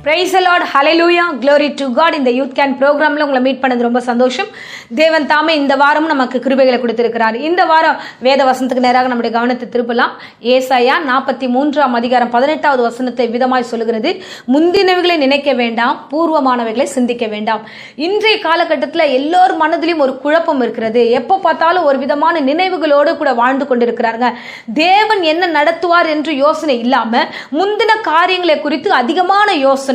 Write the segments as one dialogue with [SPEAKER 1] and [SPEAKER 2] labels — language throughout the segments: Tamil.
[SPEAKER 1] Praise the Lord, hallelujah, glory to God. இந்த யூத் கேன் ப்ரோக்ராமில் உங்களை மீட் பண்ணது ரொம்ப சந்தோஷம். தேவன் தாமே இந்த வாரமும் நமக்கு கிருபைகளை கொடுத்திருக்கிறார். இந்த வாரம் வேத வசனத்துக்கு நேராக நம்முடைய கவனத்தை திருப்பலாம். ஏசாயா 43 அதிகாரம் 18வது வசனத்தை விதமாய் சொல்லுகிறது, முந்தினவைகளை நினைக்க வேண்டாம், பூர்வமானவைகளை சிந்திக்க வேண்டாம். இன்றைய காலகட்டத்தில் எல்லோரும் மனதிலும் ஒரு குழப்பம் இருக்கிறது. எப்போ பார்த்தாலும் ஒரு விதமான நினைவுகளோடு கூட வாழ்ந்து கொண்டிருக்கிறாங்க. தேவன் என்ன நடத்துவார் என்று யோசனை இல்லாம முந்தின காரியங்களை குறித்து அதிகமான யோசனை.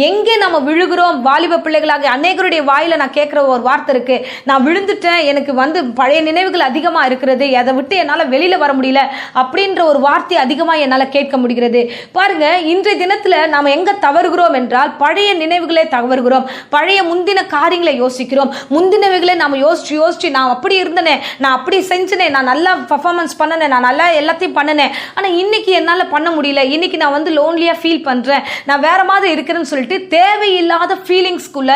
[SPEAKER 1] எங்கே நம்ம விழுகிறோம்? வாலிப பிள்ளைகளாக அநேகருடைய வாயில நான் கேட்கிற ஒரு வார்த்தை இருக்கு, நான் விழுந்துட்டேன், எனக்கு பழைய நினைவுகள் அதிகமா இருக்கிறது, அதை விட்டு என்னால வெளியில வர முடியல அப்படின்ற ஒரு வார்த்தை அதிகமா என்னால கேட்க முடிகிறது. பாருங்க, இன்றைய தினத்துல நாம எங்க தவறுகிறோம் என்றால் பழைய நினைவுகளே தவறுகிறோம். பழைய முந்தின காரியங்களை யோசிக்கிறோம். முந்தினவைகளை நாம யோசிச்சு நான் அப்படி இருந்தனே, நான் அப்படி செஞ்சனே, நான் நல்லா பர்ஃபார்மன்ஸ் பண்ணனே, நான் நல்லா எல்லாத்தையும் பண்ணனே, ஆனா இன்னைக்கு என்னால பண்ண முடியல, இன்னைக்கு நான் லோன்லியா ஃபீல் பண்றேன், நான் வேற மாதிரி இருக்கிறேன்னு சொல்லிட்டு தேவையில்லாத ஃபீலிங்ஸ்குள்ள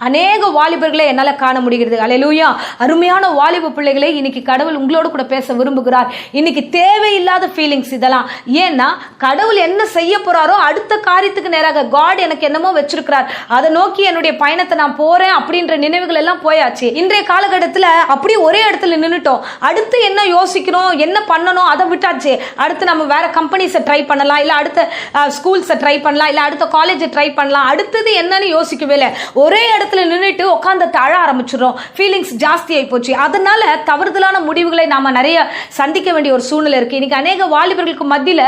[SPEAKER 1] அநேக வாலிபர்களை என்னால காண முடிகிறது. அல்லேலூயா. அருமையான வாலிப பிள்ளைகளை இன்னைக்கு கடவுள் உங்களோட கூட பேச விரும்புகிறார். இன்னைக்கு தேவையில்லாத ஃபீலிங்ஸ் இதெல்லாம். ஏன்னா கடவுள் என்ன செய்ய போறாரோ அடுத்த காரியத்துக்கு நேராக காட் எனக்கு என்னமோ வச்சிருக்கிறார், அதை நோக்கி என்னுடைய பயணத்தை நான் போறேன் அப்படின்ற நினைவுகள் எல்லாம் போயாச்சு. இன்றைய காலகட்டத்தில் அப்படி ஒரே இடத்துல நின்றுட்டோம். அடுத்து என்ன யோசிக்கணும், என்ன பண்ணணும் அதை விட்டாச்சு. அடுத்து நம்ம வேற கம்பெனிஸை ட்ரை பண்ணலாம், இல்ல அடுத்த ஸ்கூல்ஸை ட்ரை பண்ணலாம், இல்ல அடுத்த காலேஜை ட்ரை பண்ணலாம். அடுத்தது என்னன்னு யோசிக்கவே இல்லை. ஒரே இடத்துல நின்றுட்டு உட்காந்து அழ ஆரம்பிச்சிடும். ஃபீலிங்ஸ் ஜாஸ்தி ஆகி போச்சு. அதனால தவறுதலான முடிவுகளை நாம நிறைய சந்திக்க வேண்டிய ஒரு சூழ்நிலை இருக்கு. இன்னைக்கு அநேக வாலிபர்களுக்கு மத்தியில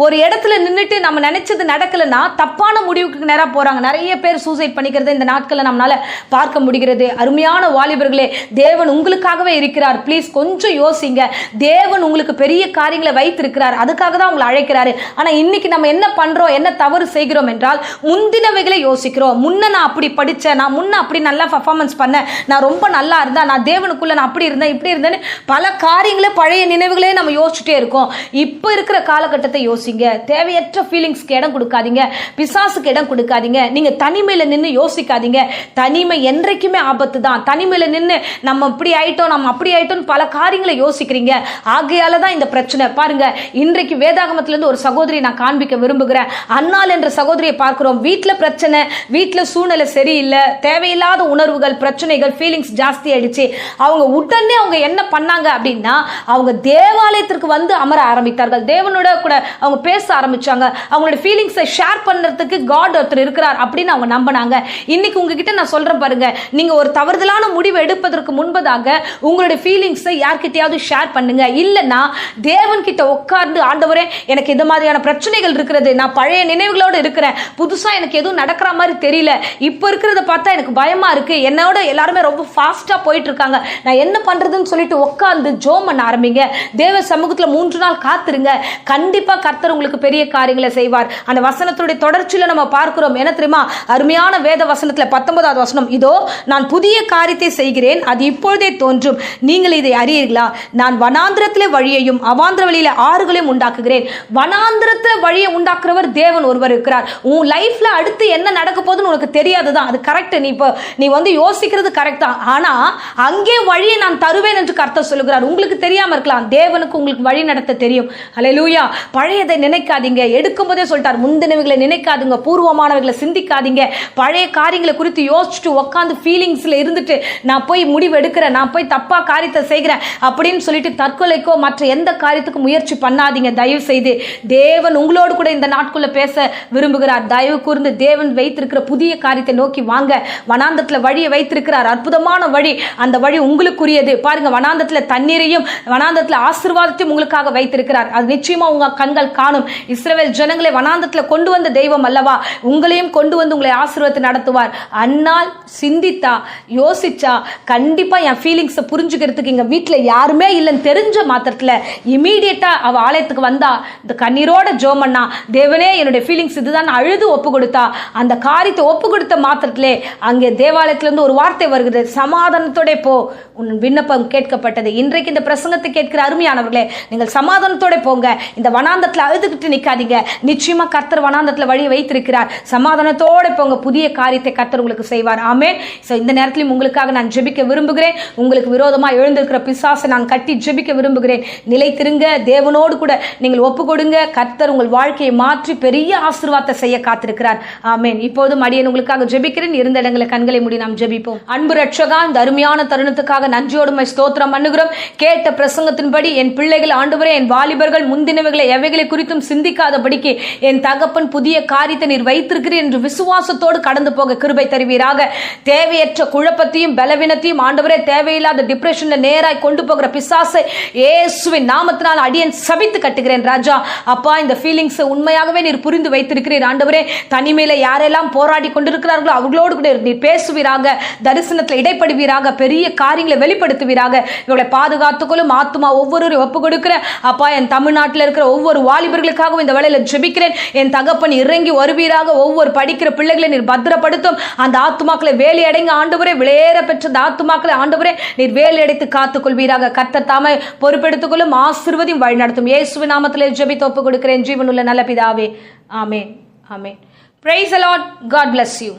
[SPEAKER 1] ஒரு இடத்துல நின்றுட்டு நம்ம நினைச்சது நடக்கலன்னா தப்பான முடிவுக்கு நேரா போறாங்க. நிறைய பேர் சூசைட் பண்ணிக்கிறத இந்த நாட்களை நம்மளால பார்க்க முடிகிறது. அருமையான வாலிபர்களே, தேவன் உங்களுக்காகவே இருக்கிறார். ப்ளீஸ் கொஞ்சம் யோசிங்க. தேவன் உங்களுக்கு பெரிய காரியங்களை வைத்திருக்கிறார், அதுக்காக தான் உங்களை அழைக்கிறாரு. ஆனா இன்னைக்கு நம்ம என்ன பண்றோம், என்ன தவறு செய்கிறோம் என்றால் முந்தினவைகளை யோசிக்கிறோம். முன்ன நான் அப்படி படித்தேன், நான் முன்ன அப்படி நல்லா பர்ஃபார்மன்ஸ் பண்ணேன், நான் ரொம்ப நல்லா இருந்தேன், நான் தேவனுக்குள்ள நான் அப்படி இருந்தேன் இப்படி இருந்தேன்னு பல காரியங்களே பழைய நினைவுகளே நம்ம யோசிச்சுட்டே இருக்கோம். இப்போ இருக்கிற காலகட்டத்தை யோசிங்க. தேவையற்ற ஃபீலிங்ஸ்க்கு இடம் கொடுக்காதீங்க, பிசாசுக்கு இடம் கொடுக்காதீங்க. நீங்க தனிமையில நின்று யோசிக்காதீங்க. தனிமை என்றைக்குமே ஆபத்து தான். தனிமையில நின்று நம்ம இப்படி ஆயிட்டோம், நம்ம அப்படி ஆயிட்டோம் பல காரியங்களை யோசிக்கிறீங்க. ஆகையால தான் இந்த பிரச்சனை. பாருங்க, இன்றைக்கு வேதாகமத்திலிருந்து ஒரு சகோதரி நான் காண்பிக்க விரும்புகிறேன். அன்னாள் என்ற சகோதரியை பார்க்கிறோம். வீட்டில் பிரச்சனை, வீட்டில் சூழ்நிலை சரியில்லை, தேவையில்லாத உணர்வுகள், பிரச்சனைகள், ஃபீலிங்ஸ் ஜாஸ்தி ஆயிடுச்சு. அவங்க உடனே அவங்க என்ன பண்ணாங்க அப்படின்னா, அவங்க தேவாலயத்திற்கு வந்து அமர ஆரம்பித்தார்கள். தேவனோட கூட அவங்க பேச ஆரம்பிச்சாங்க. அவங்களோட ஃபீலிங்ஸை ஷேர் பண்ணுறதுக்கு காட் ஒருத்தர் இருக்கிறார் அப்படின்னு அவங்க நம்பினாங்க. இன்னைக்கு உங்ககிட்ட நான் சொல்றேன் பாருங்க, நீங்க ஒரு தவறுதலான முடிவு எடுப்பதற்கு முன்பதாக உங்களுடைய ஃபீலிங்ஸை யார்கிட்டயாவது ஷேர் பண்ணுங்க. இல்லைன்னா தேவன் கிட்ட உட்கார்ந்து, ஆண்டவரே எனக்கு இந்த மாதிரியான பிரச்சனைகள் இருக்கிறது, நான் பழைய நினைவுகளோடு இருக்கிறேன், புதுசா எனக்கு எதுவும் நடக்கிற மாதிரி தெரியல, இப்போ இருக்கிறத பார்த்தா எனக்கு பயமா இருக்கு, என்னோட எல்லாருமே ரொம்ப ஃபாஸ்டா போயிட்டு இருக்காங்க, நான் என்ன பண்றதுன்னு சொல்லிட்டு உட்கார்ந்து ஜெபம் பண்ண ஆரம்பிங்க. தேவ சமூகத்துல 3 நாள் காத்துருங்க. கண்டிப்பா கர்த்தர் உங்களுக்கு பெரிய காரியங்களை செய்வார். அந்த வசனத்துடைய தொடர்ச்சியில நம்ம பார்க்கிறோம். என்ன தெரியுமா? அருமையான வேத வசனத்துல 19வது வசனம், இதோ நான் புதிய காரியத்தை செய்கிறேன், அது இப்பொழுதே தோன்றும், நீங்கள் இதை அறியீர்களா? நான் வனாந்திரத்திலே வழியையும் அவாந்திர வழியில ஆறுகளையும் உண்டாக்குகிறேன். வனாந்திரத்துல வழியை உண்டாக்குறவர் தேவன் ஒருவர் இருக்கிறார். உன் லைஃப்ல அடுத்து என்ன நடக்க போகுதுன்னு உனக்கு தெரியாதுதான், அது கரெக்ட். நீ யோசிக்கிறது கரெக்ட் தான். ஆனா அங்கே வழியை நான் தருவேன் என்று கர்த்தர் சொல்லுகிறார். உங்களுக்கு தெரியாம இருக்கலாம், தேவனுக்கு உங்களுக்கு வழி நடத்த தெரியும். அல்லேலூயா. பழையதை நினைக்காதீங்க. எடுக்கும் போதே சொல்லிட்டார், முந்தினவைகளை நினைக்காதீங்க, பூர்வமானவைகளை சிந்திக்காதீங்க. பழைய காரியங்களை குறித்து யோசிச்சுட்டு உட்காந்து ஃபீலிங்ஸ்ல இருந்துட்டு நான் போய் முடிவு எடுக்கிறேன், நான் போய் தப்பா காரியத்தை செய்கிறேன் அப்படின்னு சொல்லிட்டு தற்கொலைக்கோ மற்ற எந்த காரியத்துக்கும் முயற்சி பண்ணாதீங்க. தயவு செய்து தேவன் உங்களோடு கூட இந்த நாட்குள்ள பேச விரும்புகிறார். தயவு கூர்ந்து தேவன் வைத்திருக்கிற புதிய காரியத்தை நோக்கி வாங்க. வனாந்தத்துல வழியை வைத்திருக்கிறார், அற்புதமான வழி. அந்த வழி உங்களுக்குரியது. பாருங்க, வனாந்தத்துல தண்ணீரையும் வனாந்தத்துல ஆசீர்வாதத்தையும் உங்களுக்காக வைத்திருக்கிறார். அது நிச்சயமா உங்க கண்கள் காணும். இஸ்ரவேல் ஜனங்களை வனாந்தத்துல கொண்டு வந்த தெய்வம் அல்லவா, உங்களையும் கொண்டு வந்து உங்களை ஆசீர்வாதத்தை நடத்துவார். அன்னால் சிந்தித்தா, யோசிச்சா, கண்டிப்பா என் ஃபீலிங்ஸை புரிஞ்சுக்கிறதுக்கு எங்க வீட்டுல யாருமே இல்லைன்னு தெரிஞ்ச மாத்திரத்துல இமீடியட்டா அவ ஆலயத்துக்கு வந்தா, இந்த கண்ணீரோட ஜெபம் பண்ணா, தேவனே என்னுடைய ஃபீலிங்ஸ் இதுதான் அழுது ஒப்பு கொடுத்தா, அந்த காரியத்தை ஒப்பு கொடுத்த மாத்திரத்திலே அங்கே தேவாலயத்திலிருந்து ஒரு வார்த்தை வருகிறது, சமாதானத்தோட போ, உன் விண்ணப்பம் கேட்கப்பட்டது. இன்றைக்கு இந்த பிரசங்கத்தை கேட்கிற அருமையானவர்களே, நீங்கள் சமாதானத்தோட போங்க. இந்த வனாந்தத்தில் அழுதுகிட்டு நிற்காதீங்க. நிச்சயமா கர்த்தர் வனாந்தத்தில் வழி வைத்திருக்கிறார். சமாதானத்தோட போங்க. புதிய காரியத்தை கர்த்தர் உங்களுக்கு செய்வார். ஆமென். சோ இந்த நேரத்திலும் உங்களுக்காக நான் ஜெபிக்க விரும்புகிறேன். உங்களுக்கு விரோதமாக எழுந்திருக்கிற பிசாசை நான் கட்டி ஜெபிக்க விரும்புகிறேன். நிலைத்திருங்க. தேவனோடு கூட நீங்கள் ஒப்பு கொடுங்க. கர்த்தர் உங்கள் வாழ்க்கையை மாற்றி பெரிய ஆசீர்வாதத்தை செய்ய காத்திருக்கிறார். கொடுத்திருக்கிறார். ஆமென். இப்போதும் அடியேன் உங்களுக்காக ஜெபிக்கிறேன். இருந்த இடங்களை கண்களை மூடி நாம் ஜெபிப்போம். அன்பு ரட்சகா, இந்த அருமையான தருணத்துக்காக நன்றியோடு உம்மை ஸ்தோத்திரம் பண்ணுகிறோம். கேட்ட பிரசங்கத்தின்படி என் பிள்ளைகள் ஆண்டவரே, என் வாலிபர்கள் முந்தினவைகளை எவைகளை குறித்தும் சிந்திக்காதபடிக்கு என் தகப்பன் புதிய காரியத்தை நீர் வைத்திருக்கிறீர் என்று விசுவாசத்தோடு கடந்து போக கிருபை தருவீராக. தேவையற்ற குழப்பத்தையும் பலவீனத்தையும் ஆண்டவரே, தேவையில்லாத டிப்ரெஷன்ல நேராய் கொண்டு போகிற பிசாசை இயேசுவின் நாமத்தினால் அடியேன் சபித்து கட்டுகிறேன் ராஜா. அப்பா, இந்த ஃபீலிங்ஸ் உண்மையாகவே நீர் புரிந்து வைத்திருக்கிறீர் ஆண்டவரே. தனிமையில யாரெல்லாம் போராடி கொண்டிருக்கிறார்களோ அவர்களோடு கூட நீர் பேசுவீராக, தரிசனத்தில் இடைப்படுவீராக, பெரிய காரியங்களை வெளிப்படுத்துவீராக. இவர்களை பாதுகாத்துக்கொள்ளும். ஆத்துமா ஒவ்வொருவரையும் ஒப்பு கொடுக்கிற அப்பா, என் தமிழ்நாட்டில் இருக்கிற ஒவ்வொரு வாலிபர்களுக்காகவும் இந்த வேளையில ஜெபிக்கிறேன். என் தகப்பன் இறங்கி வருவீராக. ஒவ்வொரு படிக்கிற பிள்ளைகளை நீர் பத்திரப்படுத்தும். அந்த ஆத்துமாக்களை வேலி அடைங்க ஆண்டவரே. விளையேற பெற்ற அந்த ஆத்துமாக்களை ஆண்டவரே நீர் வேலி அடைத்து காத்துக்கொள்வீராக. கர்த்தர் தாமே பொறுப்பெடுத்துக் கொள்ளும், ஆசீர்வதியும் வழி நடத்தும். இயேசுவின் நாமத்திலே ஜெபித்து ஒப்பு கொடுக்கிறேன் ஜீவனுள்ள நல்ல பிதாவே. ஆமென். ஆமென். Praise the Lord. God bless you.